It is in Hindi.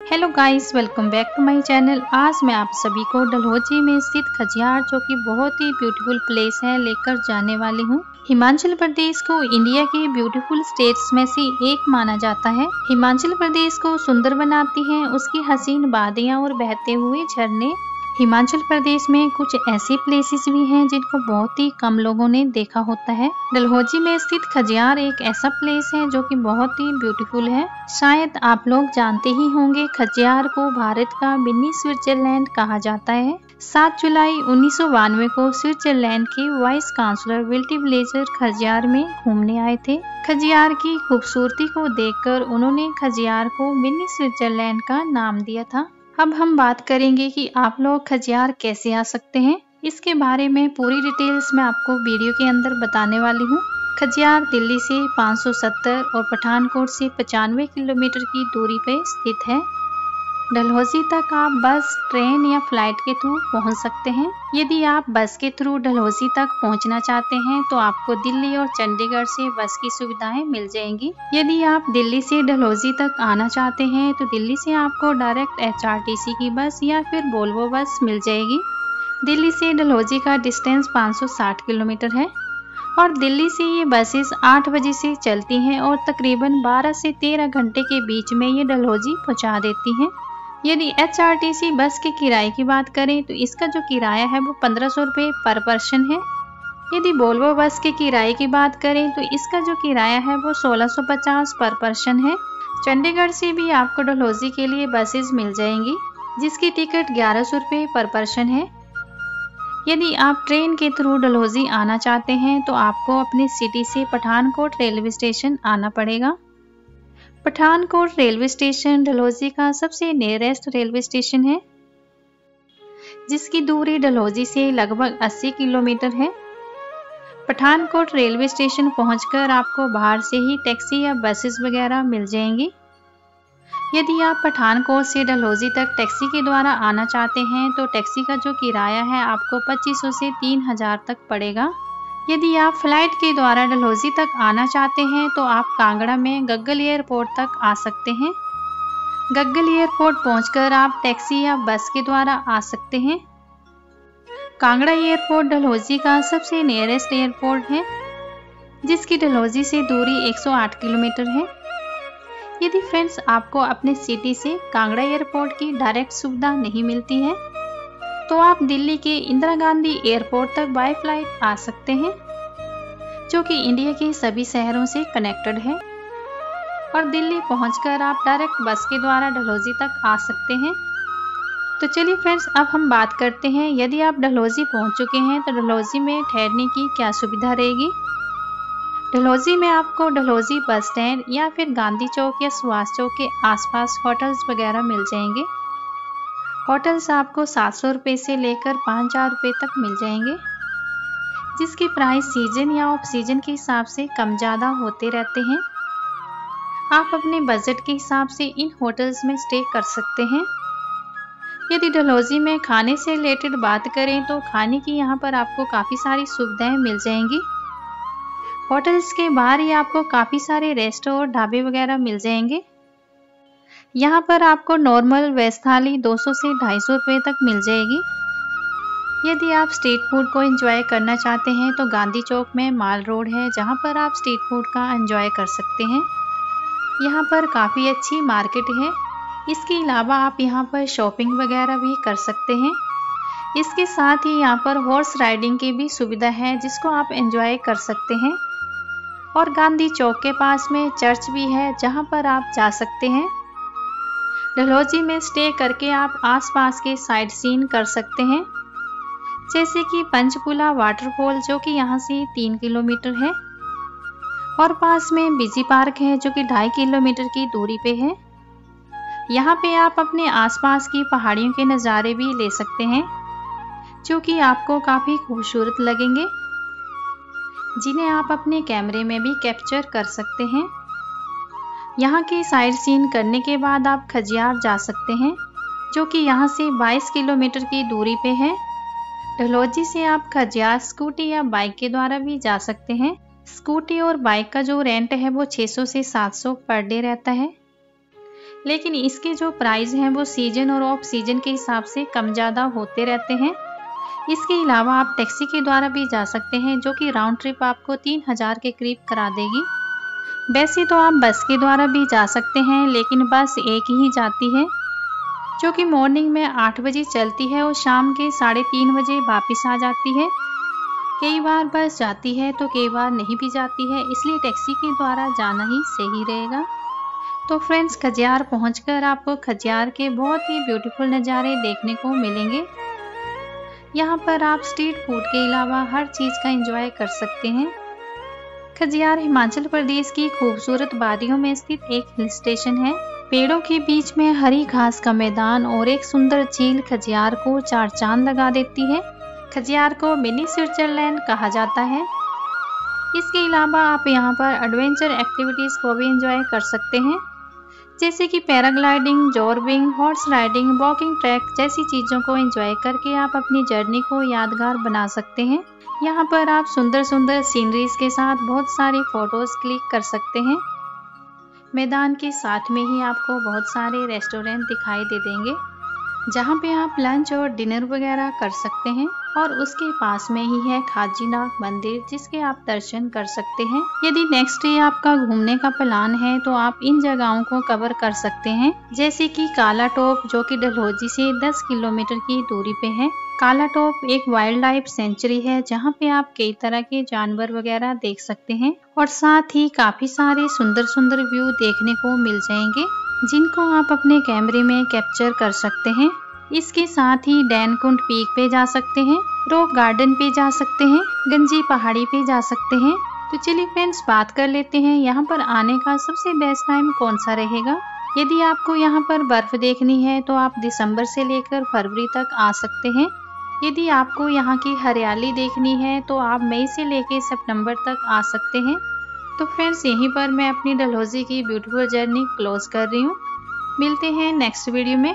Hello guys, welcome back to my channel. आज मैं आप सभी को डलहौजी में स्थित खजियार, जो कि बहुत ही ब्यूटीफुल प्लेस है, लेकर जाने वाली हूँ। हिमाचल प्रदेश को इंडिया के ब्यूटीफुल स्टेट्स में से एक माना जाता है। हिमाचल प्रदेश को सुंदर बनाती हैं उसकी हसीन वादियाँ और बहते हुए झरने। हिमाचल प्रदेश में कुछ ऐसी प्लेसेस भी हैं जिनको बहुत ही कम लोगों ने देखा होता है। डलहौजी में स्थित खजियार एक ऐसा प्लेस है जो कि बहुत ही ब्यूटीफुल है। शायद आप लोग जानते ही होंगे, खजियार को भारत का मिनी स्विट्जरलैंड कहा जाता है। 7 जुलाई 1992 को स्विट्जरलैंड के वाइस चांसलर विल्टी ब्लेजर खजियार में घूमने आए थे। खजियार की खूबसूरती को देखकर उन्होंने खजियार को मिनी स्विट्जरलैंड का नाम दिया था। अब हम बात करेंगे कि आप लोग खजियार कैसे आ सकते हैं। इसके बारे में पूरी डिटेल्स मैं आपको वीडियो के अंदर बताने वाली हूँ। खजियार दिल्ली से 570 और पठानकोट से 95 किलोमीटर की दूरी पर स्थित है। डलहौजी तक आप बस, ट्रेन या फ्लाइट के थ्रू पहुंच सकते हैं। यदि आप बस के थ्रू डलहौजी तक पहुंचना चाहते हैं तो आपको दिल्ली और चंडीगढ़ से बस की सुविधाएं मिल जाएंगी। यदि आप दिल्ली से डलहौजी तक आना चाहते हैं तो दिल्ली से आपको डायरेक्ट HRTC की बस या फिर वोल्वो बस मिल जाएगी। दिल्ली से डलहौजी का डिस्टेंस 560 किलोमीटर है और दिल्ली से ये बसेस 8 बजे से चलती हैं और तकरीबन 12 से 13 घंटे के बीच में ये डलहौजी पहुंचा देती हैं। यदि HRTC बस के किराए की बात करें तो इसका जो किराया है वो 1500 रुपये पर पर्सन है। यदि वोल्वो बस के किराए की बात करें तो इसका जो किराया है वो 1650 पर पर्सन है। चंडीगढ़ से भी आपको डलहौजी के लिए बसेस मिल जाएंगी जिसकी टिकट 1100 रुपये पर पर्सन है। यदि आप ट्रेन के थ्रू डलहौजी आना चाहते हैं तो आपको अपनी सिटी से पठानकोट रेलवे स्टेशन आना पड़ेगा। पठानकोट रेलवे स्टेशन डलहौजी का सबसे नियरेस्ट रेलवे स्टेशन है, जिसकी दूरी डलहौजी से लगभग 80 किलोमीटर है। पठानकोट रेलवे स्टेशन पहुंचकर आपको बाहर से ही टैक्सी या बसेस वगैरह मिल जाएंगी। यदि आप पठानकोट से डलहौजी तक टैक्सी के द्वारा आना चाहते हैं तो टैक्सी का जो किराया है आपको 2500 से 3000 तक पड़ेगा। यदि आप फ्लाइट के द्वारा डलहौजी तक आना चाहते हैं तो आप कांगड़ा में गग्गल एयरपोर्ट तक आ सकते हैं। गग्गल एयरपोर्ट पहुंचकर आप टैक्सी या बस के द्वारा आ सकते हैं। कांगड़ा एयरपोर्ट डलहौजी का सबसे नियरेस्ट एयरपोर्ट है, जिसकी डलहौजी से दूरी 108 किलोमीटर है। यदि फ्रेंड्स आपको अपने सिटी से कांगड़ा एयरपोर्ट की डायरेक्ट सुविधा नहीं मिलती है तो आप दिल्ली के इंदिरा गांधी एयरपोर्ट तक बाय फ्लाइट आ सकते हैं, जो कि इंडिया के सभी शहरों से कनेक्टेड है। और दिल्ली पहुंचकर आप डायरेक्ट बस के द्वारा डलहौजी तक आ सकते हैं। तो चलिए फ्रेंड्स, अब हम बात करते हैं, यदि आप डलहौजी पहुंच चुके हैं तो डलहौजी में ठहरने की क्या सुविधा रहेगी। डलहौजी में आपको डलहौजी बस स्टैंड या फिर गांधी चौक या सुभाष चौक के आसपास होटल्स वगैरह मिल जाएंगे। होटल्स आपको 700 रुपये से लेकर 5000 रुपये तक मिल जाएंगे, जिसकी प्राइस सीजन या ऑफ सीजन के हिसाब से कम ज़्यादा होते रहते हैं। आप अपने बजट के हिसाब से इन होटल्स में स्टे कर सकते हैं। यदि डलहौजी में खाने से रिलेटेड बात करें तो खाने की यहाँ पर आपको काफ़ी सारी सुविधाएं मिल जाएंगी। होटल्स के बाहर ही आपको काफ़ी सारे रेस्टोरेंट और ढाबे वगैरह मिल जाएंगे। यहाँ पर आपको नॉर्मल वेज थाली 200 से 250 रुपये तक मिल जाएगी। यदि आप स्ट्रीट फूड को एंजॉय करना चाहते हैं तो गांधी चौक में माल रोड है, जहाँ पर आप स्ट्रीट फूड का एंजॉय कर सकते हैं। यहाँ पर काफ़ी अच्छी मार्केट है। इसके अलावा आप यहाँ पर शॉपिंग वगैरह भी कर सकते हैं। इसके साथ ही यहाँ पर हॉर्स राइडिंग की भी सुविधा है, जिसको आप एंजॉय कर सकते हैं। और गांधी चौक के पास में चर्च भी है, जहाँ पर आप जा सकते हैं। डलहौजी में स्टे करके आप आसपास के साइट सीन कर सकते हैं, जैसे कि पंचकूला वाटरफॉल, जो कि यहाँ से 3 किलोमीटर है, और पास में बिजी पार्क है जो कि 2.5 किलोमीटर की दूरी पे है। यहाँ पे आप अपने आसपास की पहाड़ियों के नज़ारे भी ले सकते हैं, जो कि आपको काफ़ी खूबसूरत लगेंगे, जिन्हें आप अपने कैमरे में भी कैप्चर कर सकते हैं। यहाँ की साइट सीन करने के बाद आप खजियार जा सकते हैं, जो कि यहाँ से 22 किलोमीटर की दूरी पे है। डलहौजी से आप खजियार स्कूटी या बाइक के द्वारा भी जा सकते हैं। स्कूटी और बाइक का जो रेंट है वो 600 से 700 पर डे रहता है। लेकिन इसके जो प्राइस हैं वो सीजन और ऑफ सीजन के हिसाब से कम ज़्यादा होते रहते हैं। इसके अलावा आप टैक्सी के द्वारा भी जा सकते हैं, जो कि राउंड ट्रिप आपको 3000 के करीब करा देगी। वैसे तो आप बस के द्वारा भी जा सकते हैं, लेकिन बस एक ही जाती है, जो कि मॉर्निंग में 8 बजे चलती है और शाम के 3:30 बजे वापस आ जाती है। कई बार बस जाती है तो कई बार नहीं भी जाती है, इसलिए टैक्सी के द्वारा जाना ही सही रहेगा। तो फ्रेंड्स, खजियार पहुंचकर आपको खजियार के बहुत ही ब्यूटीफुल नज़ारे देखने को मिलेंगे। यहाँ पर आप स्ट्रीट फूड के अलावा हर चीज़ का एंजॉय कर सकते हैं। खजियार हिमाचल प्रदेश की खूबसूरत वादियों में स्थित एक हिल स्टेशन है। पेड़ों के बीच में हरी घास का मैदान और एक सुंदर झील खजियार को 4 चांद लगा देती है। खजियार को मिनी स्विट्जरलैंड कहा जाता है। इसके अलावा आप यहाँ पर एडवेंचर एक्टिविटीज़ को भी एंजॉय कर सकते हैं, जैसे कि paragliding, zorbing, horse riding, walking track जैसी चीज़ों को एंजॉय करके आप अपनी जर्नी को यादगार बना सकते हैं। यहाँ पर आप सुंदर सुंदर सीनरीज के साथ बहुत सारी फोटोज क्लिक कर सकते हैं। मैदान के साथ में ही आपको बहुत सारे रेस्टोरेंट दिखाई दे देंगे, जहाँ पे आप लंच और डिनर वगैरह कर सकते हैं। और उसके पास में ही है खाजीनाथ मंदिर, जिसके आप दर्शन कर सकते हैं। यदि नेक्स्ट डे आपका घूमने का प्लान है तो आप इन जगहों को कवर कर सकते हैं, जैसे कि काला टॉप, जो कि डलहौजी से 10 किलोमीटर की दूरी पे है। काला टॉप एक वाइल्ड लाइफ सेंचुरी है, जहाँ पे आप कई तरह के जानवर वगैरह देख सकते हैं और साथ ही काफी सारे सुंदर सुंदर व्यू देखने को मिल जाएंगे, जिनको आप अपने कैमरे में कैप्चर कर सकते हैं। इसके साथ ही डैनकुंड पीक पे जा सकते हैं, रॉक गार्डन पे जा सकते हैं, गंजी पहाड़ी पे जा सकते हैं। तो चलिए फ्रेंड्स, बात कर लेते हैं यहाँ पर आने का सबसे बेस्ट टाइम कौन सा रहेगा। यदि आपको यहाँ पर बर्फ देखनी है तो आप दिसंबर से लेकर फरवरी तक आ सकते हैं। यदि आपको यहाँ की हरियाली देखनी है तो आप मई से लेकर सितंबर तक आ सकते हैं। तो फ्रेंड्स, यहीं पर मैं अपनी डलहौजी की ब्यूटीफुल जर्नी क्लोज कर रही हूँ। मिलते हैं नेक्स्ट वीडियो में।